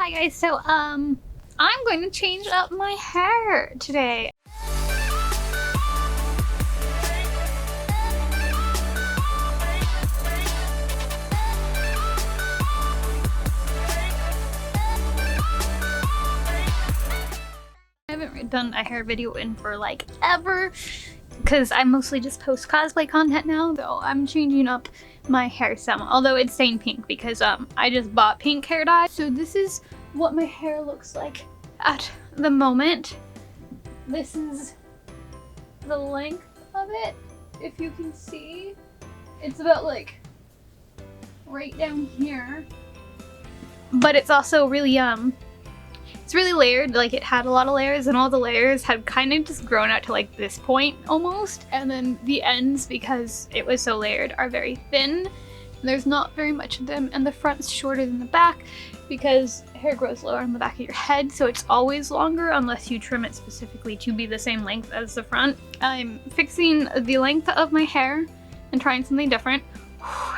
Hi guys, so I'm going to change up my hair today. I haven't done a hair video in for like ever because I mostly just post cosplay content now, though I'm changing up my hair some, although it's staying pink because I just bought pink hair dye. So this is what my hair looks like at the moment. This is the length of it. If you can see, it's about like right down here, but it's also really it's really layered. Like, it had a lot of layers, and all the layers had kind of just grown out to like this point almost, and then the ends, because it was so layered, are very thin. There's not very much of them, and the front's shorter than the back because hair grows lower on the back of your head, so it's always longer unless you trim it specifically to be the same length as the front. I'm fixing the length of my hair and trying something different.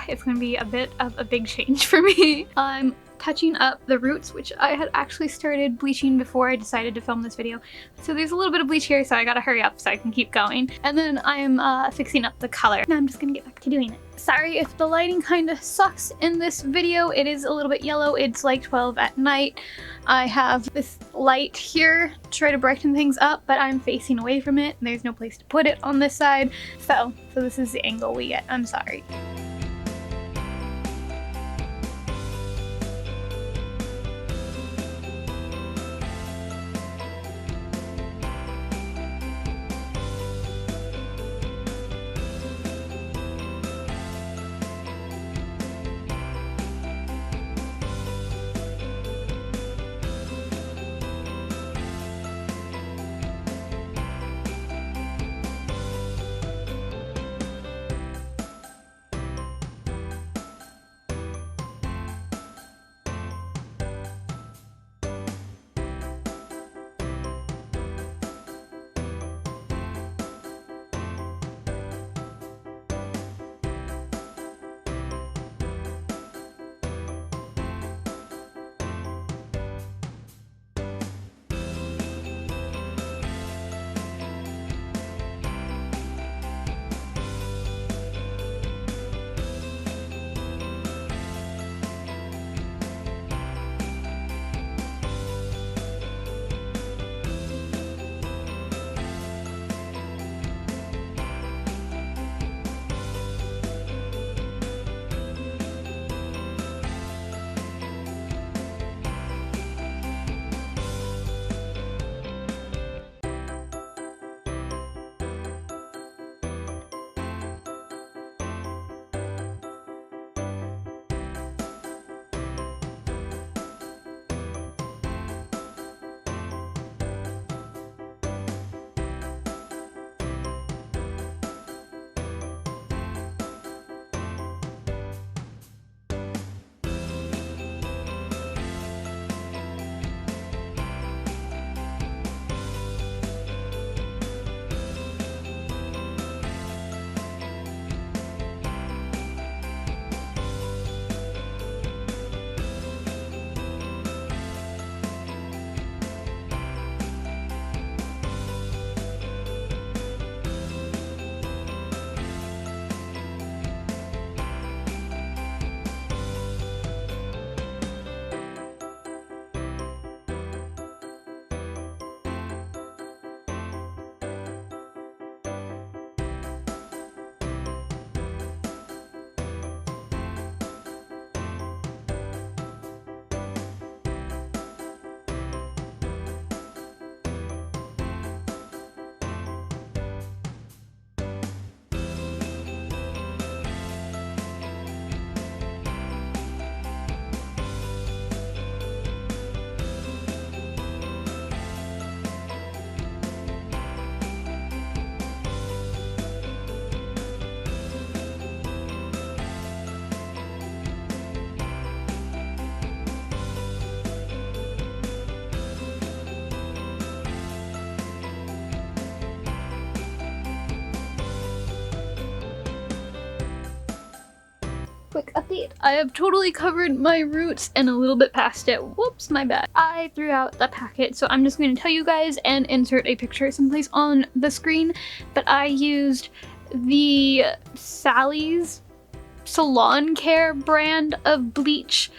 It's gonna be a bit of a big change for me. I'm touching up the roots, which I had actually started bleaching before I decided to film this video. So there's a little bit of bleach here, so I gotta hurry up so I can keep going. And then I'm fixing up the color. Now I'm just gonna get back to doing it. Sorry if the lighting kind of sucks in this video. It is a little bit yellow. It's like 12 at night. I have this light here to try to brighten things up, but I'm facing away from it. There's no place to put it on this side. So this is the angle we get. I'm sorry. quick update. I have totally covered my roots and a little bit past it. Whoops, my bad. I threw out the packet, so I'm just going to tell you guys and insert a picture someplace on the screen. But I used the Sally's Salon Care brand of bleach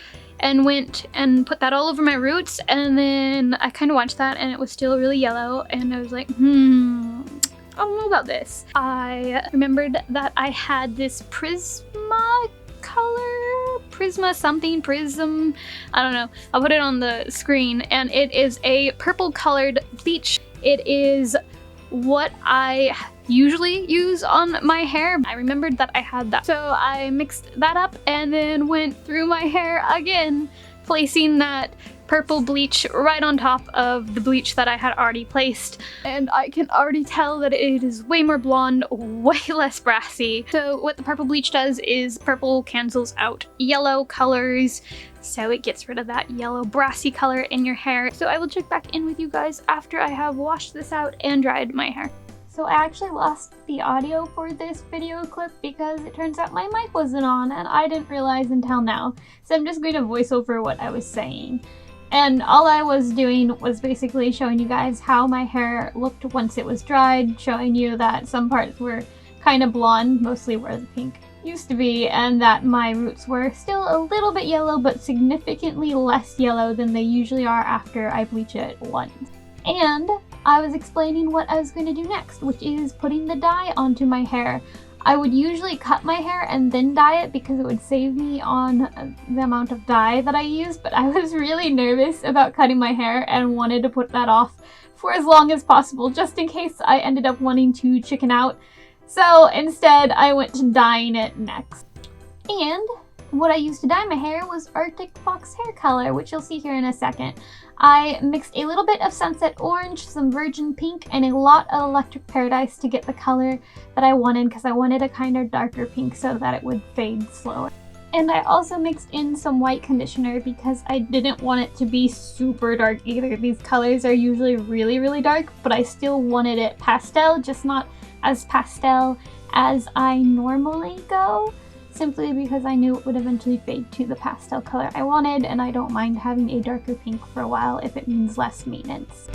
and went and put that all over my roots, and then I kind of watched that and it was still really yellow, and I was like, I don't know about this. I remembered that I had this Prisma color, Prisma something, Prism, I don't know. I'll put it on the screen, and it is a purple colored bleach. It is what I usually use on my hair. I remembered that I had that. So I mixed that up and then went through my hair again, placing that purple bleach right on top of the bleach that I had already placed. And I can already tell that it is way more blonde, way less brassy. So what the purple bleach does is purple cancels out yellow colors, so it gets rid of that yellow brassy color in your hair. So I will check back in with you guys after I have washed this out and dried my hair. So I actually lost the audio for this video clip because it turns out my mic wasn't on and I didn't realize until now. So I'm just going to voice over what I was saying. And all I was doing was basically showing you guys how my hair looked once it was dried, showing you that some parts were kind of blonde, mostly where the pink used to be, and that my roots were still a little bit yellow, but significantly less yellow than they usually are after I bleach it once. And I was explaining what I was going to do next, which is putting the dye onto my hair. I would usually cut my hair and then dye it because it would save me on the amount of dye that I use, but I was really nervous about cutting my hair and wanted to put that off for as long as possible, just in case I ended up wanting to chicken out. So instead, I went to dyeing it next. And what I used to dye my hair was Arctic Fox hair color, which you'll see here in a second. I mixed a little bit of Sunset Orange, some Virgin Pink, and a lot of Electric Paradise to get the color that I wanted, because I wanted a kind of darker pink so that it would fade slower. And I also mixed in some white conditioner because I didn't want it to be super dark either. These colors are usually really, really dark, but I still wanted it pastel, just not as pastel as I normally go, simply because I knew it would eventually fade to the pastel color I wanted, and I don't mind having a darker pink for a while if it means less maintenance.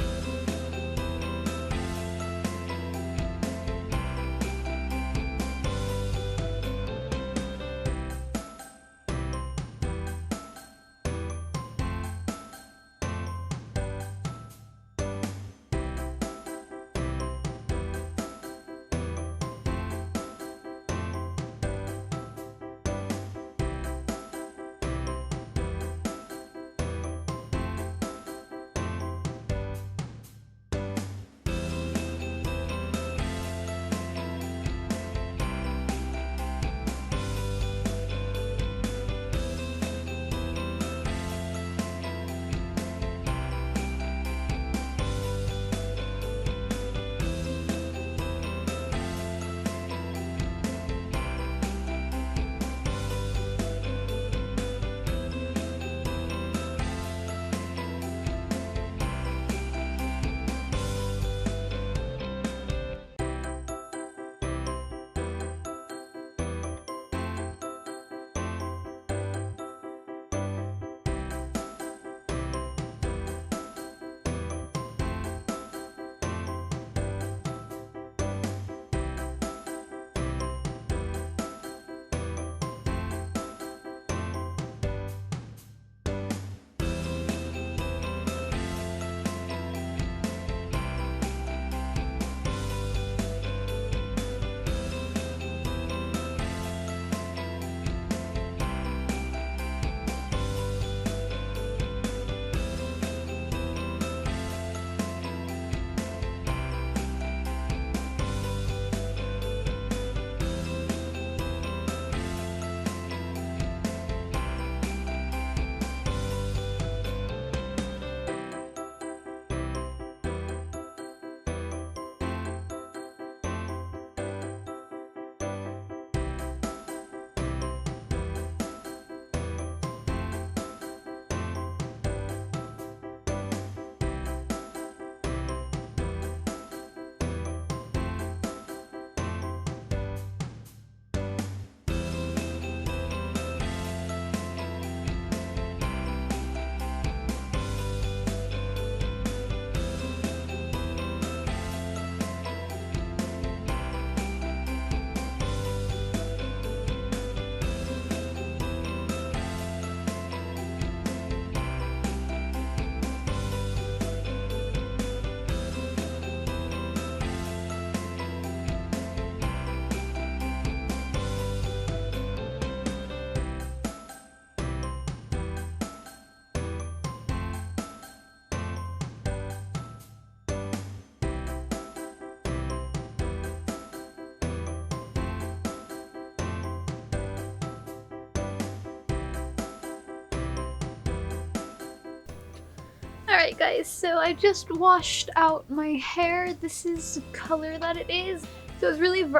Alright guys, so I just washed out my hair. This is the color that it is. So it's really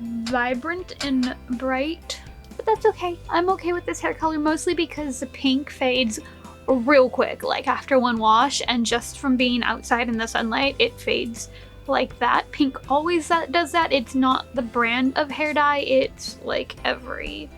vibrant and bright, but that's okay. I'm okay with this hair color mostly because the pink fades real quick, like after one wash, and just from being outside in the sunlight, it fades like that. Pink always does that. It's not the brand of hair dye, it's like every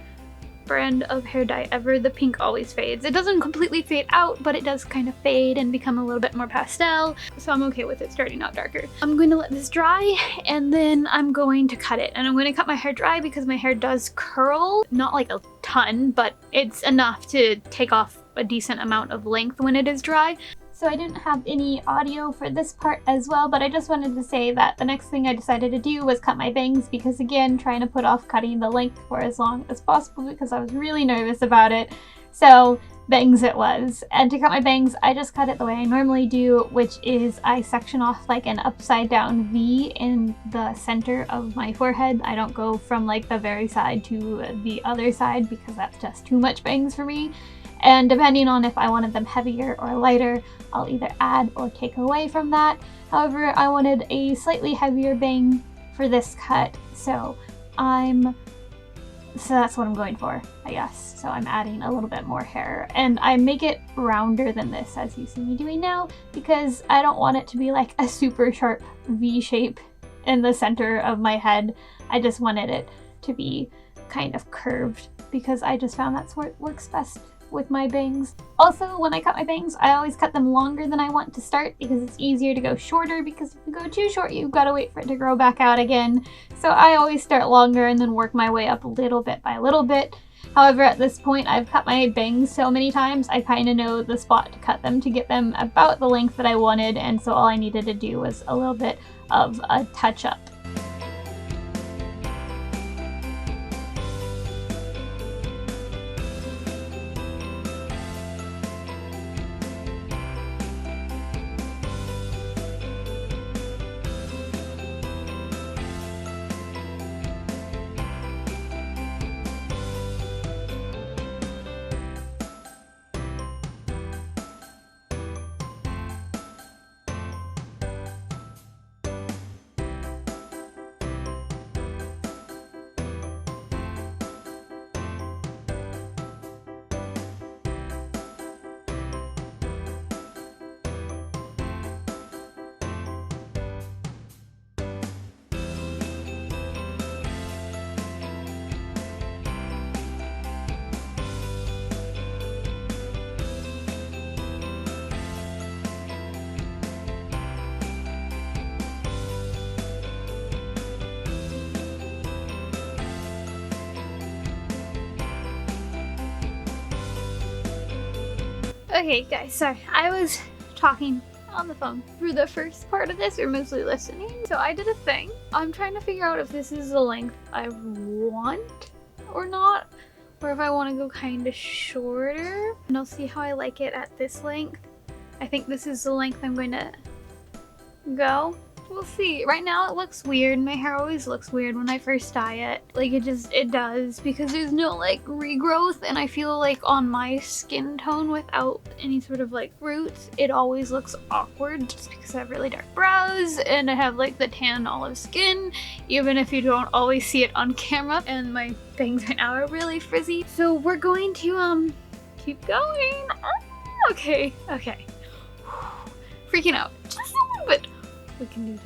brand of hair dye ever, the pink always fades. It doesn't completely fade out, but it does kind of fade and become a little bit more pastel, so I'm okay with it starting out darker. I'm going to let this dry, and then I'm going to cut it. And I'm going to cut my hair dry because my hair does curl, not like a ton, but it's enough to take off a decent amount of length when it is dry. So I didn't have any audio for this part as well, but I just wanted to say that the next thing I decided to do was cut my bangs, because again, trying to put off cutting the length for as long as possible because I was really nervous about it. So bangs it was. And to cut my bangs, I just cut it the way I normally do, which is I section off like an upside down V in the center of my forehead. I don't go from like the very side to the other side because that's just too much bangs for me. And depending on if I wanted them heavier or lighter, I'll either add or take away from that. However, I wanted a slightly heavier bang for this cut, so that's what I'm going for, I guess. So I'm adding a little bit more hair, and I make it rounder than this, as you see me doing now, because I don't want it to be like a super sharp V shape in the center of my head. I just wanted it to be kind of curved because I just found that's where it works best with my bangs. Also, when I cut my bangs, I always cut them longer than I want to start because it's easier to go shorter, because if you go too short, you've got to wait for it to grow back out again. So I always start longer and then work my way up little bit by little bit. However, at this point, I've cut my bangs so many times, I kind of know the spot to cut them to get them about the length that I wanted, and so all I needed to do was a little bit of a touch-up. Okay guys, sorry, I was talking on the phone through the first part of this, or mostly listening. So I did a thing. I'm trying to figure out if this is the length I want or not, or if I want to go kind of shorter. And I'll see how I like it at this length. I think this is the length I'm going to go. We'll see. Right now it looks weird. My hair always looks weird when I first dye it. Like it does, because there's no like regrowth, and I feel like on my skin tone without any sort of like roots, it always looks awkward just because I have really dark brows and I have like the tan olive skin, even if you don't always see it on camera, and my bangs right now are really frizzy. So we're going to keep going. Okay. Freaking out just a little bit. We can do this.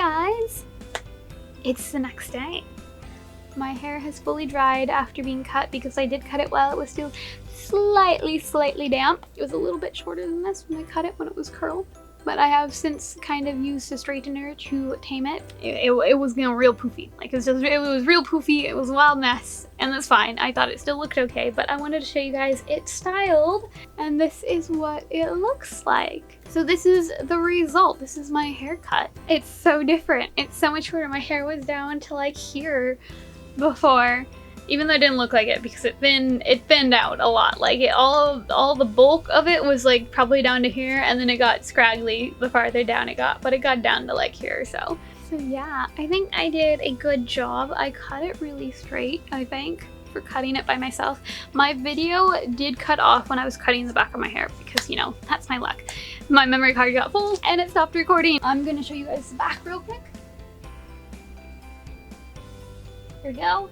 guys, it's the next day. My hair has fully dried after being cut because I did cut it while it was still slightly damp. It was a little bit shorter than this when I cut it when it was curled, but I have since kind of used a straightener to tame it. It was, you know, real poofy. Like it was real poofy. It was a wild mess, and that's fine. I thought it still looked okay, but I wanted to show you guys it styled, and this is what it looks like. So this is the result. This is my haircut. It's so different. It's so much shorter. My hair was down to like here before, even though it didn't look like it because it thinned out a lot. Like all the bulk of it was like probably down to here, and then it got scraggly the farther down it got, but it got down to like here or so. So yeah, I think I did a good job. I cut it really straight, I think, for cutting it by myself. My video did cut off when I was cutting the back of my hair because, you know, that's my luck. My memory card got full and it stopped recording. I'm gonna show you guys the back real quick. Here we go.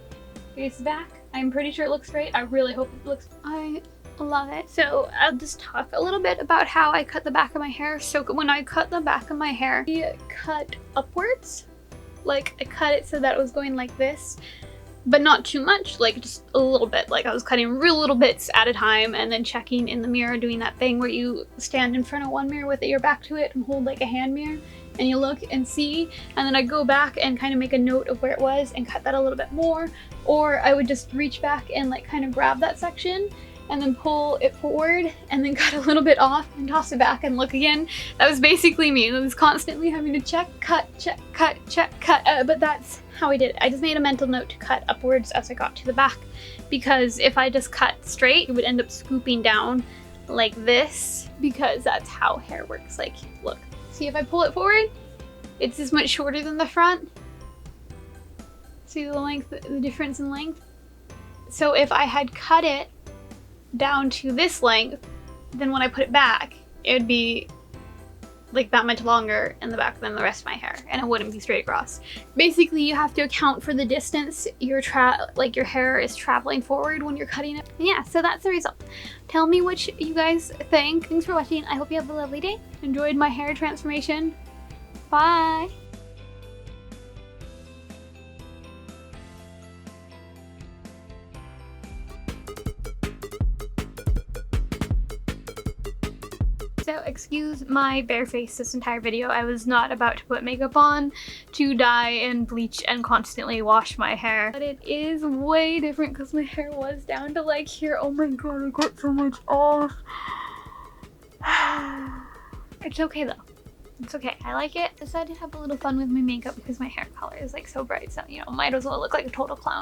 Here's the back. I'm pretty sure it looks great. I really hope it looks. I love it. So I'll just talk a little bit about how I cut the back of my hair. So when I cut the back of my hair, I cut upwards. Like I cut it so that it was going like this, but not too much, like just a little bit. Like I was cutting real little bits at a time and then checking in the mirror, doing that thing where you stand in front of one mirror with your back to it and hold like a hand mirror, and you look and see, and then I go back and kind of make a note of where it was and cut that a little bit more, or I would just reach back and like kind of grab that section and then pull it forward and then cut a little bit off and toss it back and look again. That was basically me. I was constantly having to check, cut, but that's how I did it. I just made a mental note to cut upwards as I got to the back, because if I just cut straight, it would end up scooping down like this, because that's how hair works. Like, look. See, if I pull it forward, it's this much shorter than the front. See the length, the difference in length? So if I had cut it down to this length, then when I put it back, it would be like that much longer in the back than the rest of my hair, and it wouldn't be straight across. Basically, you have to account for the distance your hair is traveling forward when you're cutting it. And yeah, so that's the result. Tell me what you guys think. Thanks for watching. I hope you have a lovely day. Enjoyed my hair transformation. Bye. So excuse my bare face this entire video. I was not about to put makeup on, to dye and bleach and constantly wash my hair. But it is way different because my hair was down to like here. Oh my god, I got so much off. It's okay though. It's okay. I like it. I decided to have a little fun with my makeup because my hair color is like so bright, so you know, might as well look like a total clown.